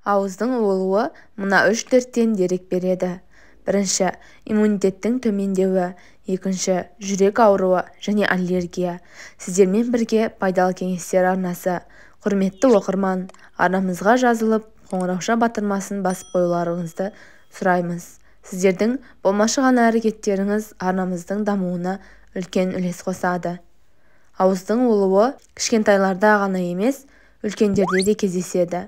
Ауыздың уылуы мына 3 дерттен дерек береді. Бірінші, иммунитеттің төмендеуі, екінші, жүрек ауруы және аллергия. Сіздермен бірге пайдалы кеңестер арнасы. Құрметті оқырман, арнамызға жазылып, қоңырауша батырмасын басып қоюларыңызды сұраймыз. Сіздердің болмашы ғана әрекеттеріңіз арнамыздың дамуына үлкен үлес қосады. Ауыздың уылуы кішкентайларда ғана емес, үлкендерде де кездеседі.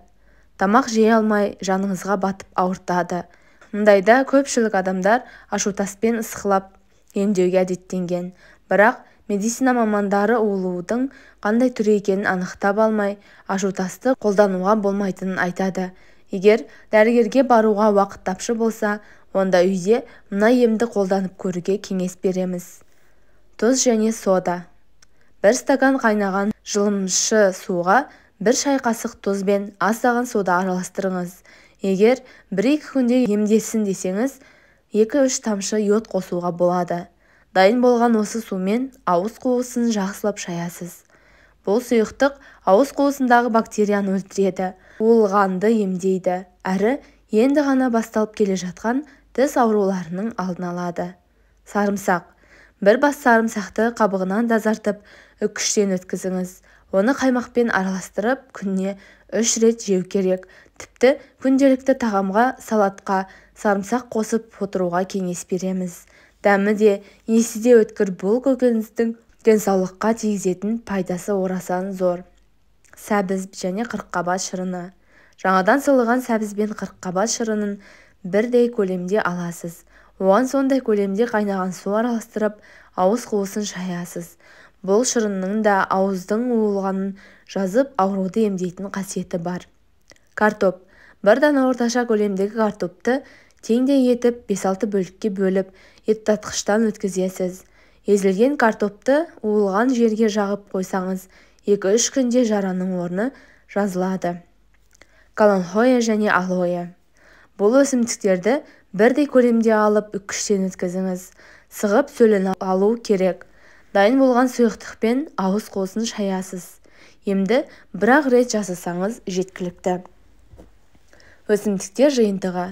Тамақ жей алмай жаныңызға батып ауыртады. Мұндайда көпшілік адамдар ашутаспен ысқылап емдеуге әдеттенген. Бірақ медицина мамандары уылудың қандай түрі екенін анықтап алмай, ашутасты қолдануға болмайтынын айтады. Егер дәрігерге баруға уақыт тапшы болса, онда үйде мына емді қолданып көруге кеңес береміз. Тұз және сода. 1 стакан қайнаған жылымшы суға 1 шай қасық тұз бен аздаған сода араластырыңыз. Егер 1-2 күнде емдесін десеңіз, 2-3 тамшы йод қосуға болады. Дайын болған осы сумен ауыз қуысын жақсылап шаясыз. Бұл сұйықтық ауыз қуысындағы бактерияны өлтіреді, уылғанды емдейді, әрі енді ғана басталып келе жатқан тіс ауруларының алдын алады. Сарымсақ. 1 бас сарымсақты қабығынан тазартып, үккіштен өткізіңіз. Оны қаймақпен араластырып, күніне 3 рет жеу керек. Тіпті күнделікті тағамға, салатқа сарымсақ қосып отыруға кеңес береміз. Дәмі де, иісі де өткір бұл көкөністің денсаулыққа тигізетін пайдасы орасан зор. Сәбіз және қырыққабат шырыны. Жаңадан сылыған сәбіз бен қырыққабат шырынын бірдей көлемде аласыз. Оған сондай көлемде қайнаған су араластырып, ауыз қуысын шаясыз. Бұл шырынның да ауыздың уылғанын жазып ауруды емдейтін қасиеті бар. Картоп. 1 дана орташа көлемдегі картопты теңдей етіп 5-6 бөлікке бөліп, еттатқыштан өткізесіз. Езілген картопты уылған жерге жағып қойсаңыз, 2-3 күнде жараның орны жазылады. Каланхоя және алоэ. Бұл өсімдіктерді бірдей көлемде алып, үккіштен өткізіңіз. Сығып сөлін алу керек. Дайын болған сұйықтықпен ауыз қуысын шаясыз. Емді 1-ақ рет жасасаңыз жеткілікті. Өсімдіктер жиынтығы.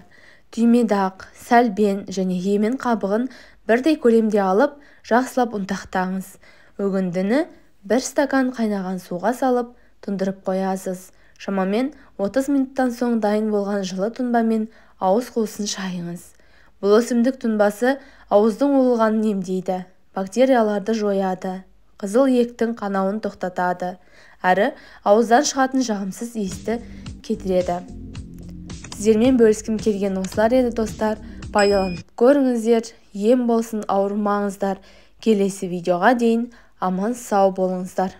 Түймедақ, сәлбен және емен қабығын бірдей көлемде алып, жақсылап ұнтақтаңыз. Өгіндіні 1 стакан қайнаған суға салып, тұндырып қоясыз. Шамамен 30 минуттан соң дайын болған жылы тұнбамен ауыз қуысын шайыңыз. Бұл өсімдік тұнбасы ауыздың уылғанын емдейді, бактерияларды жояды, қызыл еттің қанауын тоқтатады, әрі ауыздан шығатын жағымсыз иісті кетіреді. Сіздермен бөліскім келген осылар еді достар. Пайдаланып көріңіздер, ем болсын, ауырмаңыздар. Келесі видеоға дейін аман сау болыңыздар.